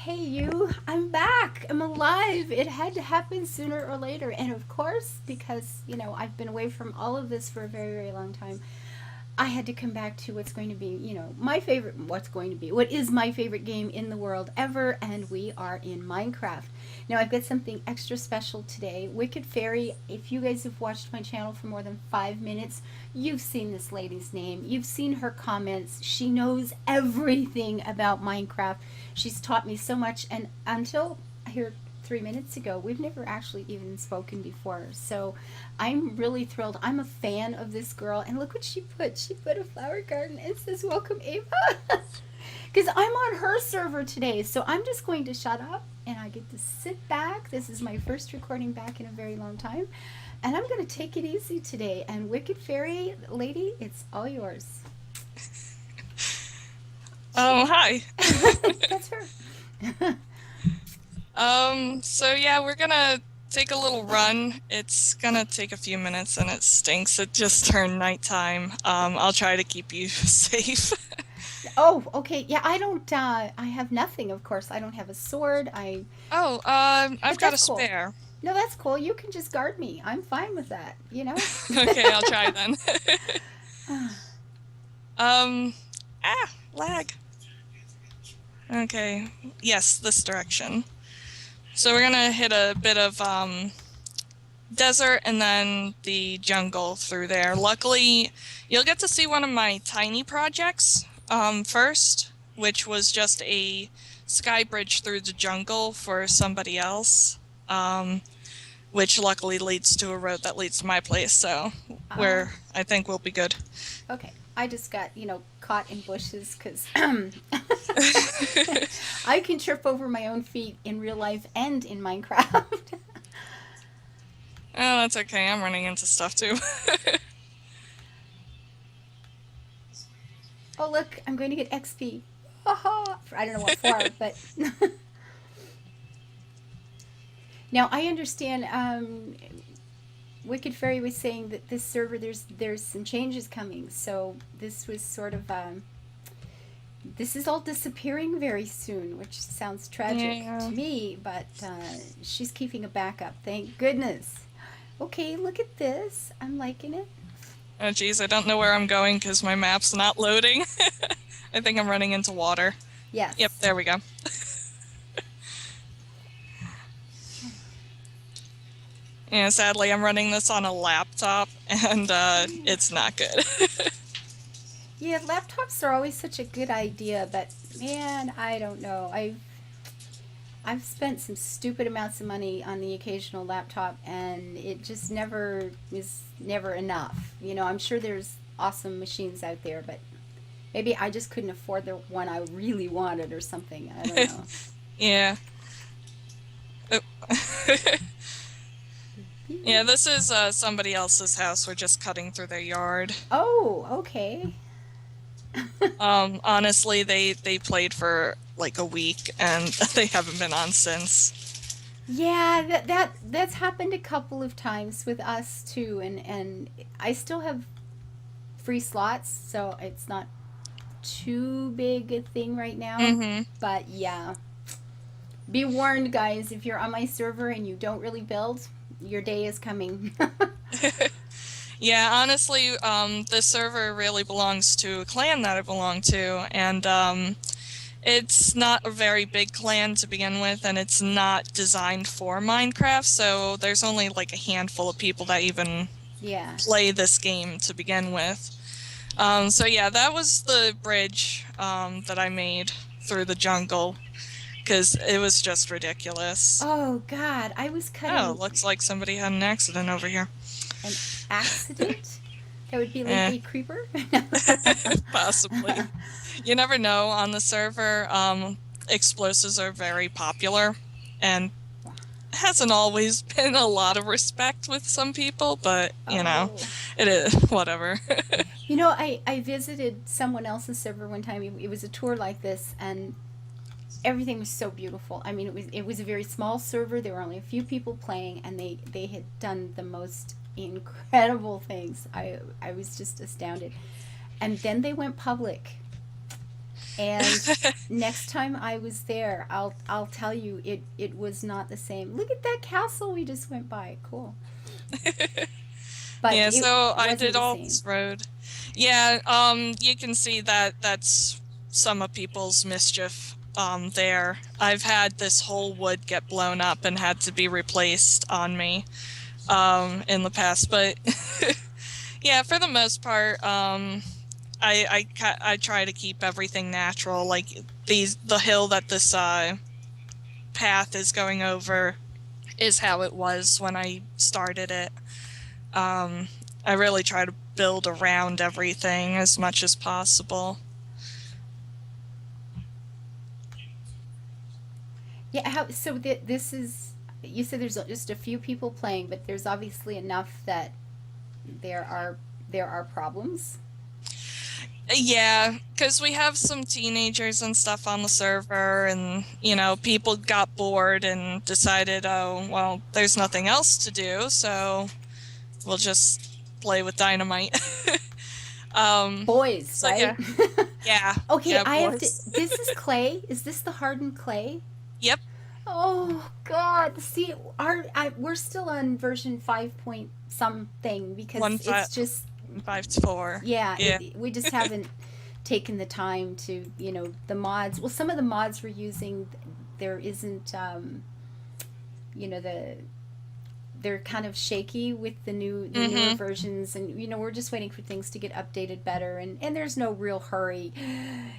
Hey, you, I'm back. I'm alive. It had to happen sooner or later. And of course, because, I've been away from all of this for a very, very long time, I had to come back to what's going to be, what is my favorite game in the world ever, and we are in Minecraft. Now, I've got something extra special today. Wicked Fairy, if you guys have watched my channel for more than 5 minutes, you've seen this lady's name. You've seen her comments. She knows everything about Minecraft. She's taught me so much, and until here 3 minutes ago, we've never actually even spoken before. So I'm really thrilled. I'm a fan of this girl, and look what she put. She put a flower garden and says, "Welcome, Ava." Because I'm on her server today, so I'm just going to shut up and I get to sit back. This is my first recording back in a very long time, and I'm going to take it easy today. And Wicked Fairy lady, it's all yours. Oh, hi. That's her. So yeah, we're gonna take a little run. It's gonna take a few minutes and it stinks. It just turned nighttime. I'll try to keep you safe. Oh, okay. Yeah, I don't. I have nothing. Of course, I don't have a sword. Oh, I've But got a that's cool. spare. No, that's cool. You can just guard me. I'm fine with that. You know. Okay, I'll try then. Um, lag. Okay, yes, this direction. So we're gonna hit a bit of, desert and then the jungle through there. Luckily, you'll get to see one of my tiny projects first, which was just a sky bridge through the jungle for somebody else, which luckily leads to a road that leads to my place, so I think we'll be good. Okay. I just got caught in bushes because I can trip over my own feet in real life and in Minecraft. Oh, that's okay. I'm running into stuff too. Oh, look, I'm going to get XP. I don't know what for, but now I understand. Wicked Fairy was saying that this server there's some changes coming, so this was sort of this is all disappearing very soon, which sounds tragic to Yeah. me, but she's keeping a backup. Thank goodness. Okay, look at this. I'm liking it. Oh geez, I don't know where I'm going because my map's not loading. I think I'm running into water. Yep, Yes. there we go. Yeah, sadly, I'm running this on a laptop, and it's not good. Yeah, laptops are always such a good idea, but man, I don't know. I've spent some stupid amounts of money on the occasional laptop, and it just never is never enough. I'm sure there's awesome machines out there, but maybe I just couldn't afford the one I really wanted or something. I don't know. Yeah. Oh. Yeah, this is somebody else's house. We're just cutting through their yard. Oh, okay. Honestly, they played for like a week and they haven't been on since. Yeah, that's happened a couple of times with us too, and I still have free slots, so it's not too big a thing right now. Mm-hmm. But yeah, be warned, guys. If you're on my server and you don't really build, your day is coming. Yeah, honestly, this server really belongs to a clan that I belong to, and it's not a very big clan to begin with, and it's not designed for Minecraft, so there's only like a handful of people that even Yeah. play this game to begin with. So yeah, that was the bridge that I made through the jungle, because it was just ridiculous. Oh God, I was Oh, cutting looks like somebody had an accident over here. an accident. That would be like Eh, a creeper. possibly. You never know. On the server, explosives are very popular, and hasn't always been a lot of respect with some people, but, Oh. it is, whatever. I visited someone else's server one time. It was a tour like this, and everything was so beautiful. I mean, it was a very small server. There were only a few people playing, and they had done the most incredible things. I was just astounded. And then they went public, And next time I was there, I'll tell you it was not the same. Look at that castle we just went by. Cool. But Yeah, it so I wasn't did the all same. this road. Yeah, you can see that that's some of people's mischief there. I've had this whole wood get blown up and had to be replaced on me in the past, but yeah, for the most part, I try to keep everything natural. Like the hill that this path is going over is how it was when I started it. Um, I really try to build around everything as much as possible. Yeah, how so this is you said there's just a few people playing, but there's obviously enough that there are there are problems. Yeah, because we have some teenagers and stuff on the server, and people got bored and decided, oh, well, there's nothing else to do, so we'll just play with dynamite. um, Boys, so right? yeah, yeah, Okay, yeah, I have to. boys. This is clay. Is this the hardened clay? Yep, Oh God! See, we're still on version 5 point something one because five it's just five to four. yeah. Yeah. We just haven't taken the time to the mods. Well, some of the mods we're using, there isn't the they're kind of shaky with the newer Mm-hmm. versions, and we're just waiting for things to get updated better, and there's no real hurry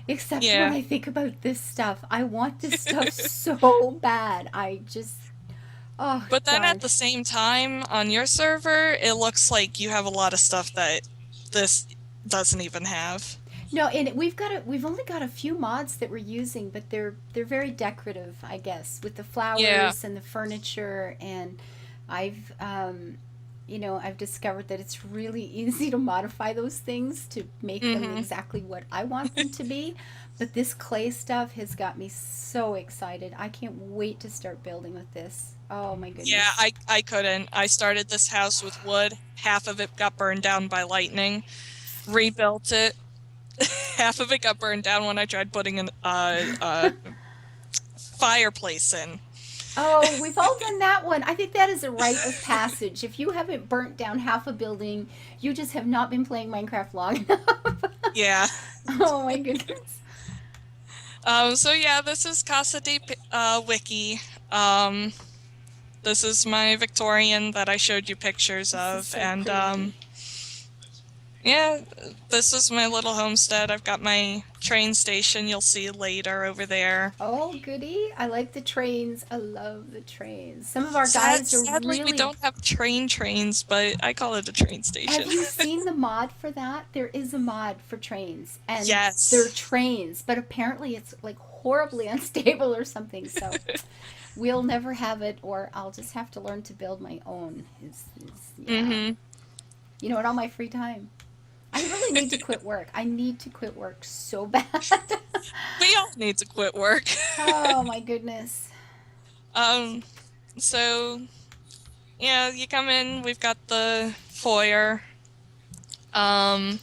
except when Yeah. I think about this stuff. I want this stuff so bad. I just oh But then at God. the same time, on your server, it looks like you have a lot of stuff that this doesn't even have. No, and we've only got a few mods that we're using, but they're very decorative, I guess, with the Yeah. flowers and the furniture. And I've I've discovered that it's really easy to modify those things to make them Mm-hmm. exactly what I want them to be. But this clay stuff has got me so excited. I can't wait to start building with this. Oh my Yeah, goodness. I couldn't. I started this house with wood. Half of it got burned down by lightning. Rebuilt it. Half of it got burned down when I tried putting an fireplace in. Oh, we've all done that one. I think that is a rite of passage. If you haven't burnt down half a building, you just have not been playing Minecraft long enough. Yeah. Oh my goodness. So yeah, this is Casa de Wiki. Um, this is my Victorian that I showed you pictures This is of, so and pretty. yeah, this is my little homestead. I've got my train station you'll see later over there. Oh, goody. I like the trains. I love the trains. Some of our guys are Sadly, we really. don't have trains, but I call it a train Have station. you seen the mod for that? There is a mod for trains, and they're Yes. trains, but apparently it's like horribly unstable or something. So we'll never have it, or I'll just have to learn to build my own. Yeah. Mm-hmm. In all my free time. I really need to quit work. I need to quit work so bad. We all need to quit work. Oh my goodness. Um, so yeah, you come in, we've got the foyer. Um,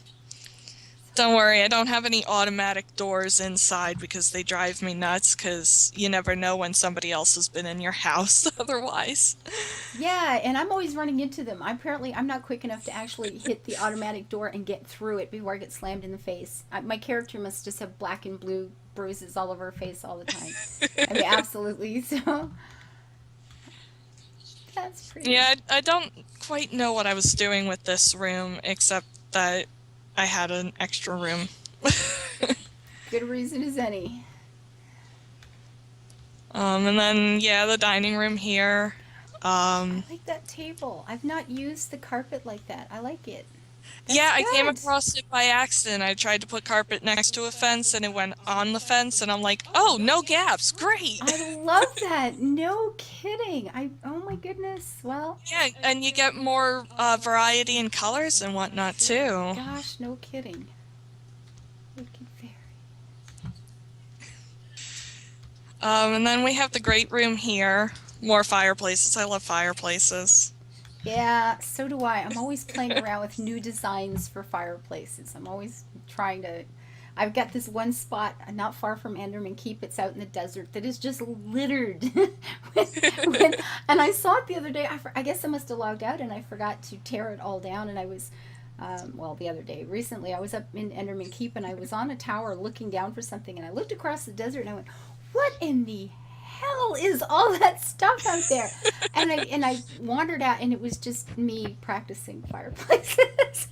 don't worry, I don't have any automatic doors inside because they drive me nuts because you never know when somebody else has been in your house otherwise. Yeah, and I'm always running into them. I'm not quick enough to actually hit the automatic door and get through it before I get slammed in the face. My character must just have black and blue bruises all over her face all the time. I mean, absolutely. So that's pretty. Yeah, I don't quite know what I was doing with this room except that I had an extra room. Good reason as any. And then, yeah, the dining room here. I Um, like that table. I've not used the carpet like that. I like it. That's yeah, I came good. across it by accident. I tried to put carpet next to a fence and it went on the fence, and I'm like, oh, no gaps, great. I love that. No kidding. Oh my goodness. Well, Yeah, and you get more variety in colors and whatnot too. gosh, no kidding. Wicked fairy. And then we have the great room here. More fireplaces. I love fireplaces. Yeah, so do I. I'm always playing around with new designs for fireplaces. I'm always trying to. I've got this one spot not far from Enderman Keep. It's out in the desert that is just littered. And I saw it the other day. I guess I must have logged out and I forgot to tear it all down. And I was, the other day, recently, I was up in Enderman Keep and I was on a tower looking down for something. And I looked across the desert and I went, what in the hell is all that stuff out there? And I wandered out and it was just me practicing fireplaces.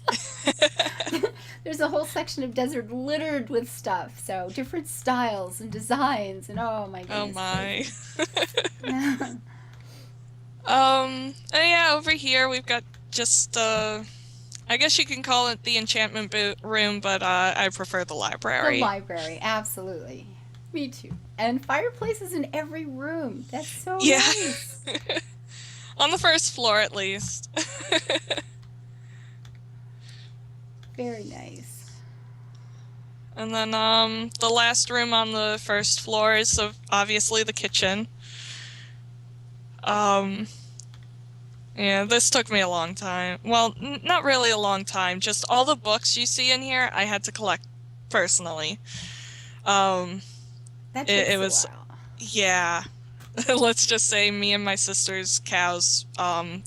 There's a whole section of desert littered with stuff, so different styles and designs, and oh my Oh goodness. my. Yeah, over here we've got just, I guess you can call it the enchantment room, but I prefer the The library. library, absolutely. Me too. And fireplaces in every room. That's so Yeah. nice. On the first floor, at least. Very nice. And then, the last room on the first floor is obviously the kitchen. Yeah, this took me a long time. Well, not really a long time, just all the books you see in here, I had to collect personally. Um, That it takes was, a while. yeah. Let's just say me and my sister's cows,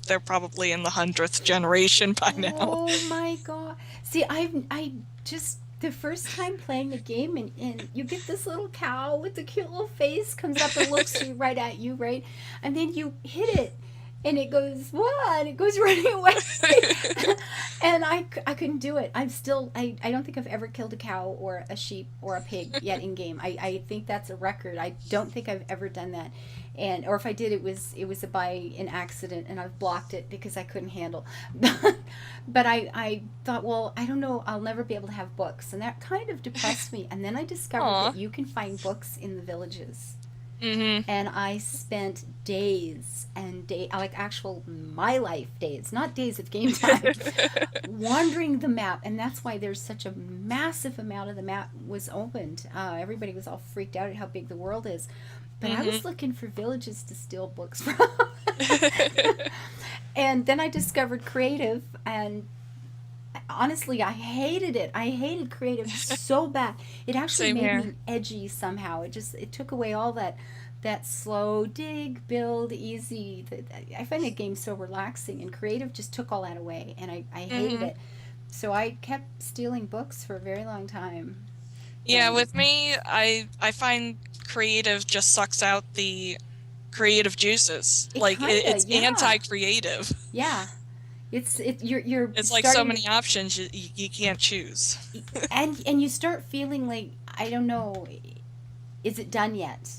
they're probably in the 100th generation by now. Oh my god. See, I just the first time playing the game and you get this little cow with the cute little face comes up and looks right at you, right? And then you hit it and it goes, what? And it goes running away. And I couldn't do it. I don't think I've ever killed a cow or a sheep or a pig yet in game. I think that's a record. I don't think I've ever done that. Or if I did, it was by an accident, and I've blocked it because I couldn't handle. But I thought, well, I don't know, I'll never be able to have books, and that kind of depressed me. And then I discovered Aw. that you can find books in the villages, Mm-hmm. and I spent days and like actual my life days, not days of game time, wandering the map, and that's why there's such a massive amount of the map was opened. Everybody was all freaked out at how big the world is. But I was looking for villages to steal books from. And then I discovered creative, and honestly, I hated it. I hated creative so bad. It actually Same made here. me edgy somehow. It took away all that slow dig, build, easy. I find the game so relaxing, and creative just took all that away, and I hated it. So I kept stealing books for a very long time. Yeah, And with me, I find creative just sucks out the creative juices. it Like kinda, it's yeah, anti-creative. yeah. You're It's like so starting many options you can't choose. and you start feeling like, I don't know, is it done yet?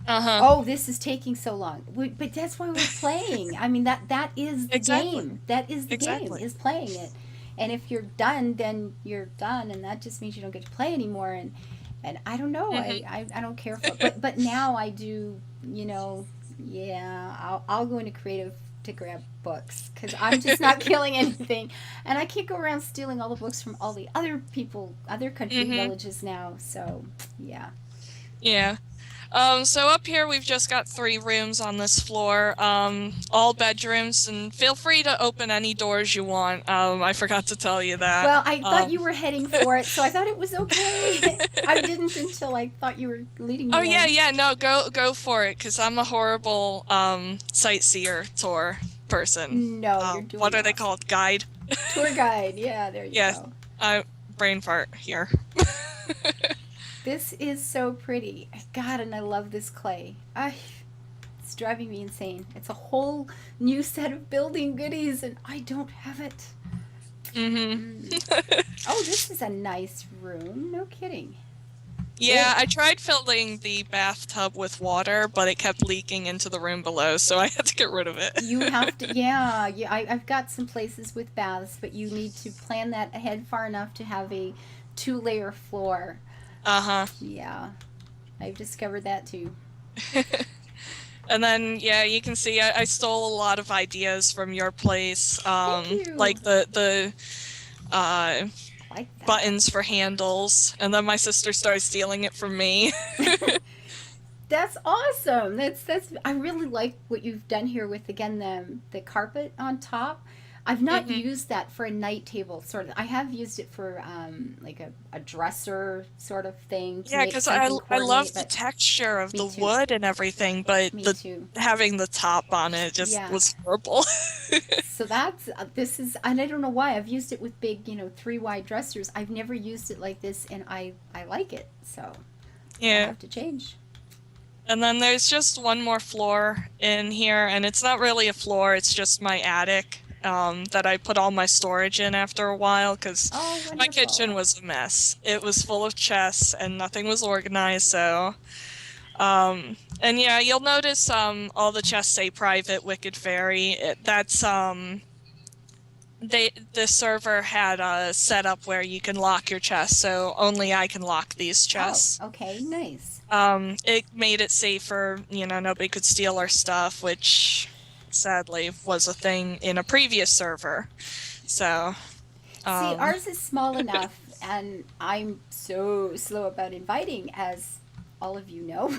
Uh-huh. Oh, this is taking so long. But that's why we're playing. I mean, that is the Exactly. game. That is the Exactly. game, is playing it. And if you're done, then you're done, and that just means you don't get to play anymore. And I don't know. I don't care for it. But now I do. Yeah. I'll go into creative to grab books because I'm just not killing anything, and I can't go around stealing all the books from all the other people, other country villages now. So yeah. Yeah. So up here we've just got 3 rooms on this floor, all bedrooms, and feel free to open any doors you want. I forgot to tell you that. Well, I thought you were heading for it, so I thought it was okay. I didn't until I thought you were leading me Oh yeah, in. yeah, no, go for it, because I'm a horrible sightseer tour person. No, you're doing What are they awesome. called? Guide? Tour guide. Yeah, there you Yeah, go. brain fart here. This is so pretty. God, and I love this clay. It's driving me insane. It's a whole new set of building goodies, and I don't have it. Oh, this is a nice room. No kidding. Yeah, I tried filling the bathtub with water, but it kept leaking into the room below, so I had to get rid of it. You have to, yeah. I've got some places with baths, but you need to plan that ahead far enough to have a 2-layer floor. Uh-huh. Yeah, I've discovered that too. And then, yeah, you can see I stole a lot of ideas from your place. Thank you. Like the Like that. buttons for handles, and then my sister started stealing it from me. That's awesome. That's I really like what you've done here with, again, the carpet on top. I've not Mhm. used that for a night table sort of. I have used it for like a dresser sort of thing to Yeah, make because something I coordinate, love the but texture of me the too. wood and everything, but Me the too. having the top on it just Yeah. was horrible. So that's this is, and I don't know why I've used it with big, 3 wide dressers. I've never used it like this, and I like it. So we'll Yeah. have to change. And then there's just one more floor in here, and it's not really a floor, it's just my attic, that I put all my storage in after a while, because Oh, my kitchen wonderful. was a mess. It was full of chests and nothing was organized, so and yeah, you'll notice all the chests say private Wicked Fairy. That's the server had a setup where you can lock your chests, so only I can lock these Oh, chests. okay, nice. It made it safer, nobody could steal our stuff, which sadly was a thing in a previous server. So, See, um, ours is small enough, and I'm so slow about inviting, as all of you know.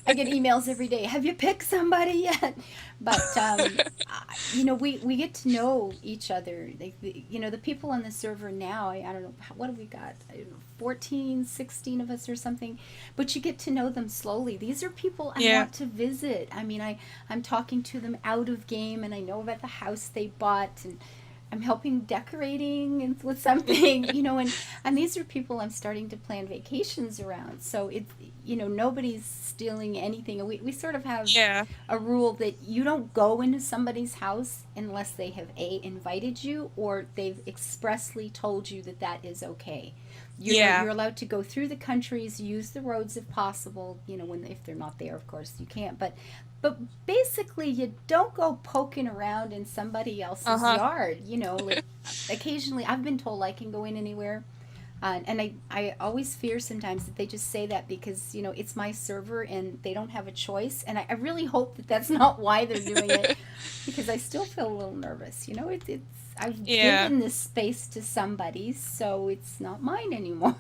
I get emails every day. Have you picked somebody yet? But we get to know each other. The people on the server now. I don't know, what have we got? I don't know, 14, 16 of us or something. But you get to know them slowly. These are people I yeah, want to visit. I mean, I'm talking to them out of game, and I know about the house they bought, and I'm helping decorating and with something, and these are people I'm starting to plan vacations around. So it's, nobody's stealing anything. We sort of have yeah, a rule that you don't go into somebody's house unless they have invited you, or they've expressly told you that that is okay. You're yeah, allowed to go through the countries, use the roads if possible. If they're not there, of course you can't. But basically, you don't go poking around in somebody else's uh-huh, yard. Like occasionally, I've been told I can go in anywhere. And I always fear sometimes that they just say that because, it's my server and they don't have a choice. And I really hope that that's not why they're doing it, because I still feel a little nervous. I've yeah, given this space to somebody, so it's not mine anymore.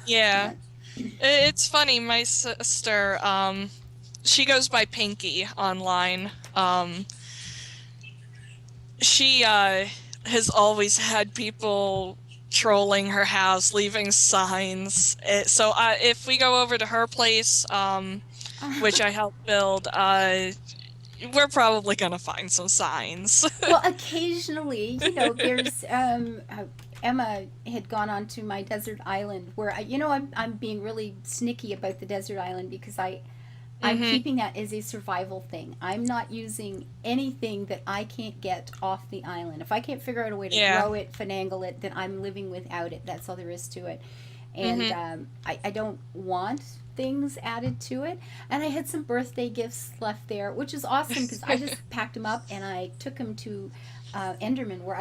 yeah. But It's funny, my sister, she goes by Pinky online. She has always had people trolling her house, leaving signs. If we go over to her place, which I helped build, we're probably gonna find some signs. well, occasionally, there's Emma had gone on to my desert island where I'm being really snicky about the desert island because I'm hmm keeping that as a survival thing. I'm not using anything that I can't get off the island. If I can't figure out a way to Yeah. grow it, finagle it, then I'm living without it. That's all there is to it. And hmm I don't want things added to it. And I had some birthday gifts left there, which is awesome because I just packed them up and I took them to Enderman, where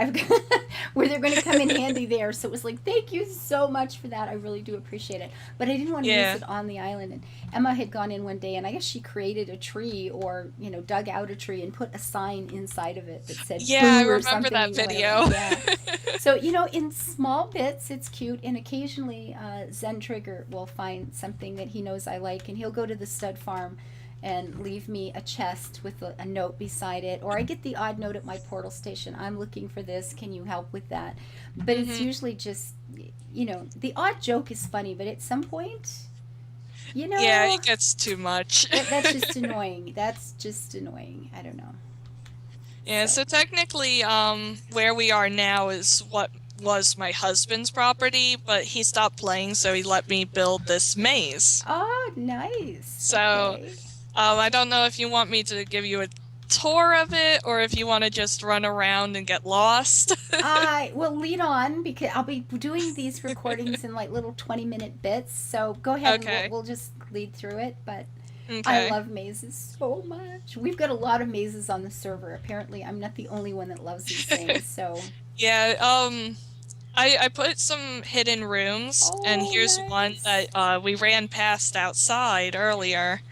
where they're going to come in handy there. So it was like, thank you so much for that. I really do appreciate it. But I didn't want to use Yeah. it on the island. And Emma had gone in one day, and I guess she created a tree, or dug out a tree and put a sign inside of it that said Yeah, I "boo" or remember that something or whatever. video. Yeah. So in small bits, it's cute, and occasionally Zen Trigger will find something that he knows I like, and he'll go to the stud farm and leave me a chest with a note beside it, or I get the odd note at my portal station. I'm looking for this. Can you help with that? But it's hmm usually just, the odd joke is funny, but at some point, you Yeah, know, it gets too much. that's just annoying. That's just annoying. I don't know. Yeah, So, so technically, where we are now is what was my husband's property, but he stopped playing, so he let me build this maze. oh, nice. So, Okay. I don't know if you want me to give you a tour of it, or if you want to just run around and get lost. I will lead on because I'll be doing these recordings in like little 20-minute bits. So go ahead and we'll, Okay. we'll just lead through it. But I Okay. love mazes so much. We've got a lot of mazes on the server. Apparently, I'm not the only one that loves these things. So, Yeah, I put some hidden rooms, and oh, here's one nice. that we ran past outside earlier.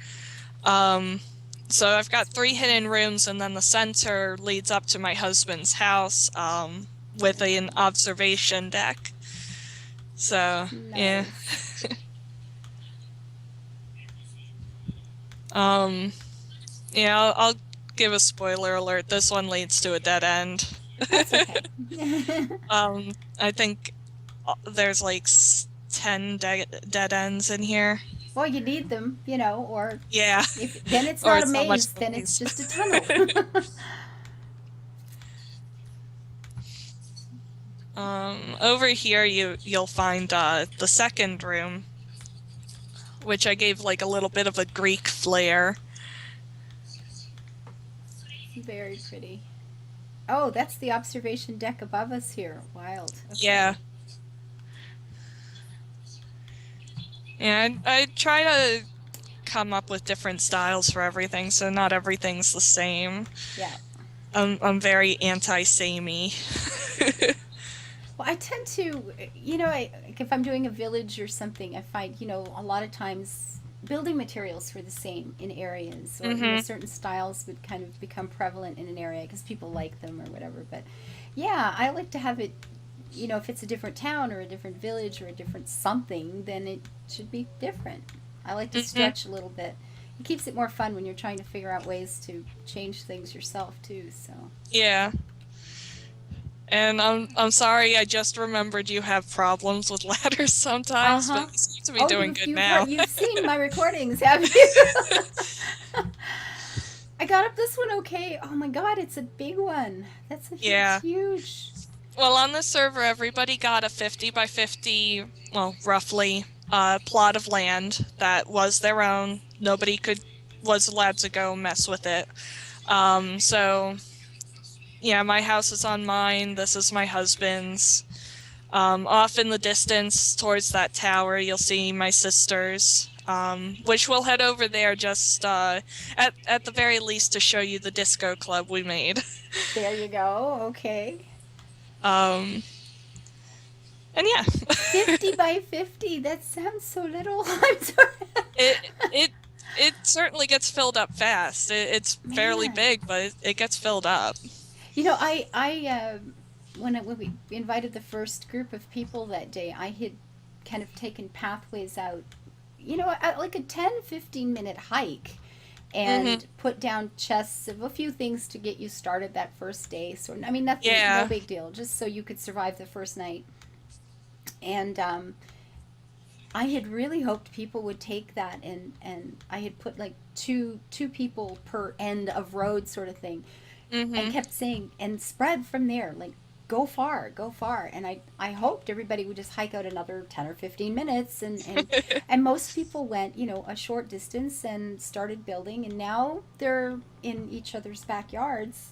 Um, so I've got 3 hidden rooms, and then the center leads up to my husband's house, with an observation deck. So, yeah. Nice. Um, yeah, I'll give a spoiler alert. This one leads to a dead end. That's okay. I think there's like 10 dead ends in here. Well, you need them, or Yeah, if then it's or not a it's not much maze, then it's noise. just a tunnel. Over here you'll find the second room, which I gave like a little bit of a Greek flair. Very pretty. Oh, that's the observation deck above us here. Wild. Yeah. Okay. And I try to come up with different styles for everything, so not everything's the same. Yeah. I'm very anti-samey. Well, I tend to, like if I'm doing a village or something, I find, a lot of times building materials were the same in areas, or, Hmm. certain styles would kind of become prevalent in an area because people like them or whatever. But yeah, I like to have it, if it's a different town or a different village or a different something, then it should be different. I like to Hmm. stretch a little bit. It keeps it more fun when you're trying to figure out ways to change things yourself too. So. Yeah. And I'm sorry, I just remembered you have problems with ladders Uh sometimes, but huh. you seem to be Oh, doing you've good you've now. heard you've seen my recordings, have you? I got up this one okay. Oh my god, it's a big one. It's Yeah. huge. Well, on the server, everybody got a 50 by 50, well, roughly, plot of land that was their own. Nobody was allowed to go mess with it. So, yeah, my house is on mine. This is my husband's. Off in the distance towards that tower, you'll see my sister's, which we'll head over there just at the very least to show you the disco club we made. There you go. Okay. Um, and yeah. 50 by 50. That sounds so little. I'm sorry. It it certainly gets filled up fast. It's fairly Man. big, but it gets filled up. When we invited the first group of people that day, I had kind of taken pathways out, like a 10-15 minute hike, Hmm. and put down chests of a few things to get you started that first day. So, I mean, nothing, no Yeah. big deal, just so you could survive the first night. And I had really hoped people would take that, and I had put like two people per end of road sort of thing, and Hmm. kept saying and spread from there, like go far, go far. And I hoped everybody would just hike out another 10 or 15 minutes, and most people went, a short distance and started building, and now they're in each other's backyards.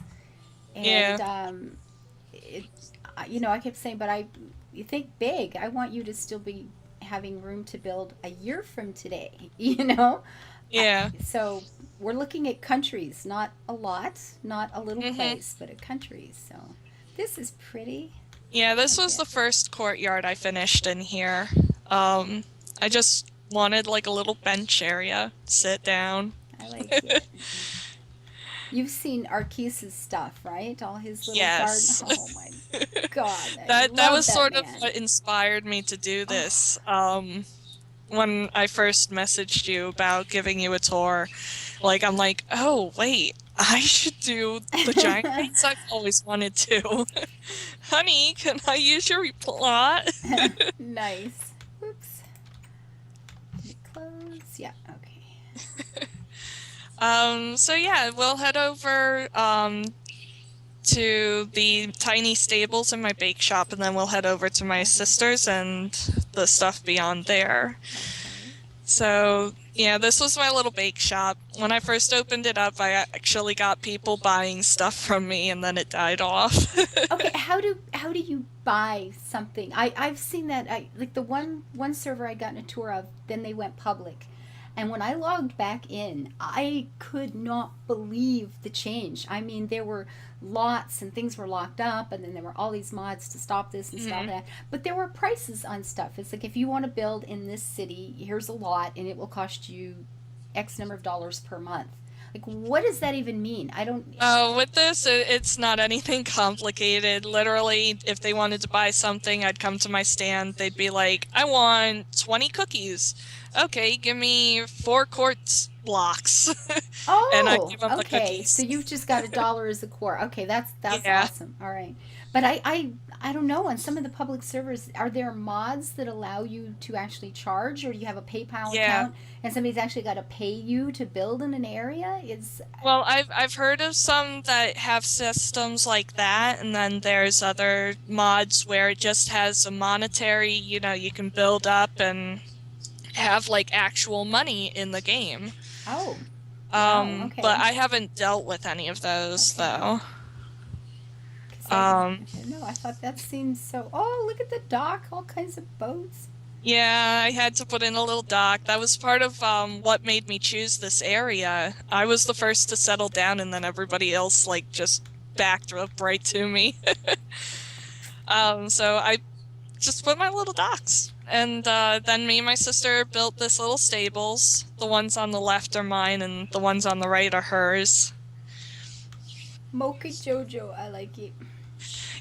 Yeah. And I kept saying, but you think big. I want you to still be having room to build a year from today. I, Yeah. so we're looking at countries, not a lot, not a little Hmm. place, but at countries. So this is pretty. Yeah, I this like was it. the first courtyard I finished in here. Um, I just wanted like a little bench area, sit down. I like it. You've seen Arquis's stuff, right? All his little garden. Yes. Oh my God, I That love was that sort of man. what inspired me to do Oh, this. When I first messaged you about giving you a tour, like I'm like, oh wait, I should do the giant gates I've always wanted to. Honey, can I use your plot? nice. Whoops. Did it close? Yeah. Okay. So yeah, we'll head over to the tiny stables in my bake shop, and then we'll head over to my Uh-huh. sister's and the stuff beyond there. Okay. So, yeah, this was my little bake shop. When I first opened it up, I actually got people buying stuff from me, and then it died off. Okay, how do you buy something? I've seen that. I like the one server I got in a tour of. Then they went public, and when I logged back in, I could not believe the change. I mean, there were lots and things were locked up, and then there were all these mods to stop this and stop Hmm. that. But there were prices on stuff. It's like if you want to build in this city, here's a lot, and it will cost you X number of dollars per month. Like, what does that even mean? I don't. With this, it's not anything complicated. Literally, if they wanted to buy something, I'd come to my stand. They'd be like, I want 20 cookies. Okay, give me 4 quartz blocks. And I'd Oh, give them the okay. So cookies. you've just got $1 as a core. Okay, that's Yeah. awesome. All right. But I don't know. On some of the public servers, are there mods that allow you to actually charge, or do you have a PayPal Yeah. account and somebody's actually got to pay you to build in an area? Is Well, I've heard of some that have systems like that, and then there's other mods where it just has a monetary, you can build up and have like actual money in the game. oh, wow. But Okay. I haven't dealt with any of those Okay. though. Because Um, I don't know. I thought that seemed so. Oh, look at the dock. All kinds of boats. yeah, I had to put in a little dock. That was part of what made me choose this area. I was the first to settle down, and then everybody else like just backed up right to me. So I just put my little docks. And then me and my sister built this little stables. The ones on the left are mine, and the ones on the right are hers. Mocha Jojo. I like it.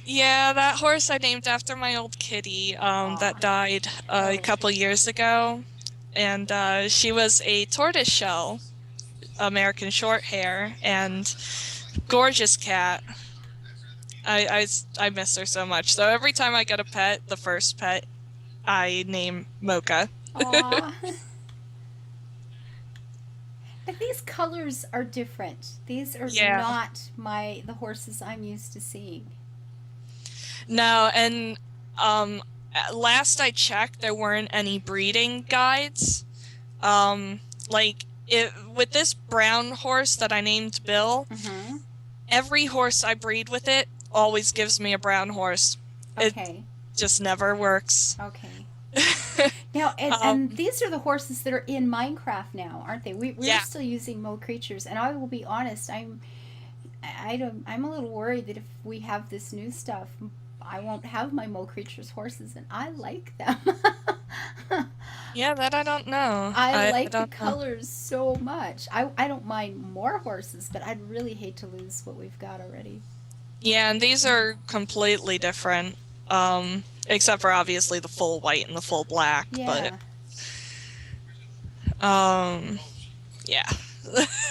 Yeah, that horse I named after my old kitty that Aw. died a Oh. couple years ago. And she was a tortoiseshell, American Shorthair, and gorgeous cat. I miss her so much. So every time I get a pet, the first pet, I name Mocha. Aw. But these colors are different. These are Yeah. not the horses I'm used to seeing. No, and last I checked, there weren't any breeding guides. Like with this brown horse that I named Bill, Mm-hmm. every horse I breed with it always gives me a brown horse. It Okay. just never works. Okay. Now, and Um, these are the horses that are in Minecraft now, aren't they? We're yeah, still using Mo creatures, and I will be honest, I'm a little worried that if we have this new stuff, I won't have my Mo creatures horses, and I like them. yeah, that I don't know. I I like the don't know. colors so much. I don't mind more horses, but I'd really hate to lose what we've got already. Yeah, and these are completely different. Except for obviously the full white and the full black, but Yeah. um, yeah.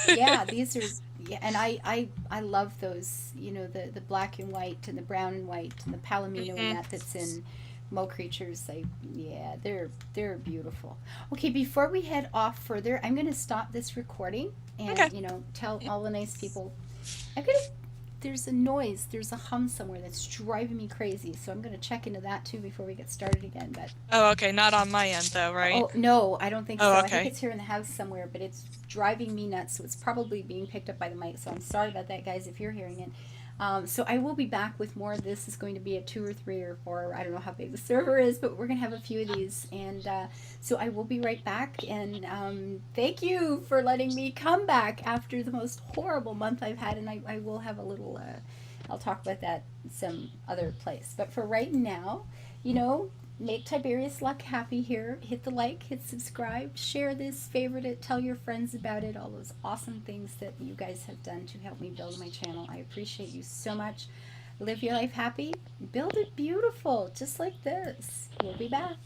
Yeah, these are yeah, and I love those, the black and white and the brown and white and the palomino and Mhm. that's in Mo creatures. Yeah, they're beautiful. Okay, before we head off further, I'm going to stop this recording Okay. and, tell all the nice people. I'm going to there's a noise, there's a hum somewhere that's driving me crazy. So I'm going to check into that too before we get started again, but Oh, okay, not on my end though, right? oh, no, I don't think so. Oh, I think okay. it's here in the house somewhere, but it's driving me nuts. So it's probably being picked up by the mic. So I'm sorry about that, guys, if you're hearing it. So I will be back with more. This is going to be a 2 or 3 or 4. I don't know how big the server is, but we're going to have a few of these. And so I will be right back. And thank you for letting me come back after the most horrible month I've had. And I will have a little, I'll talk about that some other place. But for right now, make Tiberius Luck happy here. Hit the like, hit subscribe, share this, favorite it, tell your friends about it, all those awesome things that you guys have done to help me build my channel. I appreciate you so much. Live your life happy, build it beautiful, just like this. We'll be back.